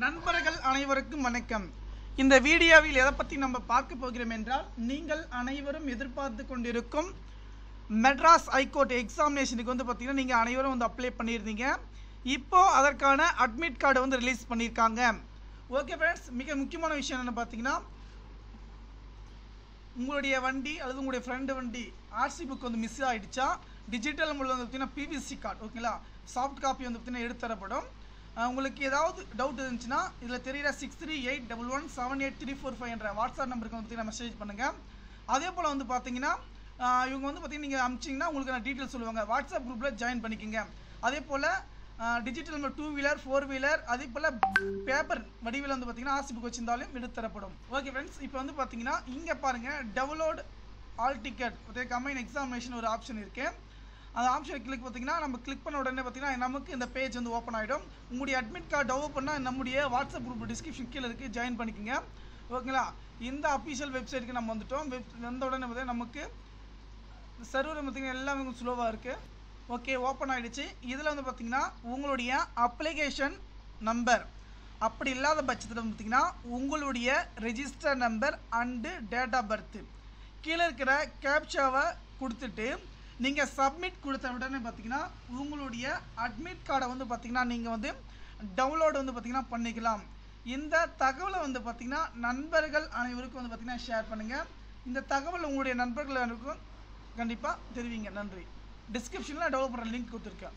நண்பர்கள் அனைவருக்கும் வணக்கம். இந்த வீடியோவில் எதை பற்றி நம்ம பார்க்க போகிறோம் என்றால், நீங்கள் அனைவரும் எதிர்பார்த்து கொண்டிருக்கும் மெட்ராஸ் ஹைகோர்ட் எக்ஸாமினேஷனுக்கு பார்த்தீங்கன்னா நீங்கள் அனைவரும் அப்ளை பண்ணியிருந்தீங்க. இப்போது அதற்கான அட்மிட் கார்டு ரிலீஸ் பண்ணியிருக்காங்க. ஓகே ஃப்ரெண்ட்ஸ், மிக முக்கியமான விஷயம் என்ன பார்த்தீங்கன்னா, உங்களுடைய வண்டி அல்லது உங்களுடைய ஃப்ரெண்டு வண்டி ஆர்சி புக் மிஸ் ஆகிடுச்சா, டிஜிட்டல் முறையில் பார்த்தீங்கன்னா பிவிசி கார்டு ஓகேங்களா, சாஃப்ட் காப்பி பார்த்தீங்கன்னா எடுத்துத்தரப்படும். உங்களுக்கு ஏதாவது டவுட் இருந்துச்சுன்னா இதில் தெரிகிற 6381178345 என்ற வாட்ஸ்அப் நம்பருக்கு பார்த்தீங்கன்னா மெசேஜ் பண்ணுங்கள். அதே போல் பார்த்தீங்கன்னா இவங்க பார்த்தீங்கன்னா நீங்கள் அனுப்பிச்சிங்கன்னா உங்களுக்கு நான் டீட்டெயில் சொல்லுவாங்க. வாட்ஸ்அப் குரூப்பில் ஜாயின் பண்ணிக்கோங்க. அதே போல் டிஜிட்டல் 2 வீலர் 4 வீலர் அதே போல் பேப்பர் வடிவில் பார்த்தீங்கன்னா ஆர்சி புக் வச்சிருந்தாலும் எடுத்துத்தரப்படும். ஓகே ஃப்ரெண்ட்ஸ், இப்போ பார்த்தீங்கன்னா இங்கே பாருங்கள், download all ticket combine examination ஒரு ஆப்ஷன் இருக்குது. அந்த ஆப்ஷனை பார்த்தீங்கன்னா நம்ம கிளிக் பண்ண உடனே பார்த்தீங்கன்னா நமக்கு இந்த பேஜ் ஓப்பன் ஆகிடும். உங்களுடைய அட்மிட் கார்டு டவுன்லோட் பண்ணால் நம்முடைய வாட்ஸ்அப் குரூப் டிஸ்கிரிப்ஷன் கீழே இருக்குது, ஜாயின் பண்ணிக்கோங்க. ஓகேங்களா, இந்த அஃபீஷியல் வெப்சைட்டுக்கு நம்ம வந்துட்டோம். வந்த உடனே பார்த்தீங்கன்னா நமக்கு சர்வர் பார்த்தீங்கன்னா எல்லாமே ஸ்லோவாக இருக்குது. ஓகே, ஓப்பன் ஆகிடுச்சு. இதில் பார்த்தீங்கன்னா உங்களுடைய அப்ளிகேஷன் நம்பர் அப்படி இல்லாத பட்சத்தில் பார்த்தீங்கன்னா உங்களுடைய register number and date of birth கீழே இருக்கிற கேப்சாவை கொடுத்துட்டு நீங்கள் சப்மிட் கொடுத்த உடனே பார்த்தீங்கன்னா உங்களுடைய அட்மிட் கார்டை பார்த்தீங்கன்னா நீங்கள் டவுன்லோடு பார்த்தீங்கன்னா பண்ணிக்கலாம். இந்த தகவலை பார்த்தீங்கன்னா நண்பர்கள் அனைவருக்கும் பார்த்தீங்கன்னா ஷேர் பண்ணுங்கள். இந்த தகவல் உங்களுடைய நண்பர்கள் அனைவருக்கும் கண்டிப்பாக தெரிவிங்க. நன்றி. டிஸ்கிரிப்ஷனில் டெவலப் பண்ணுற லிங்க் கொடுத்துருக்கேன்.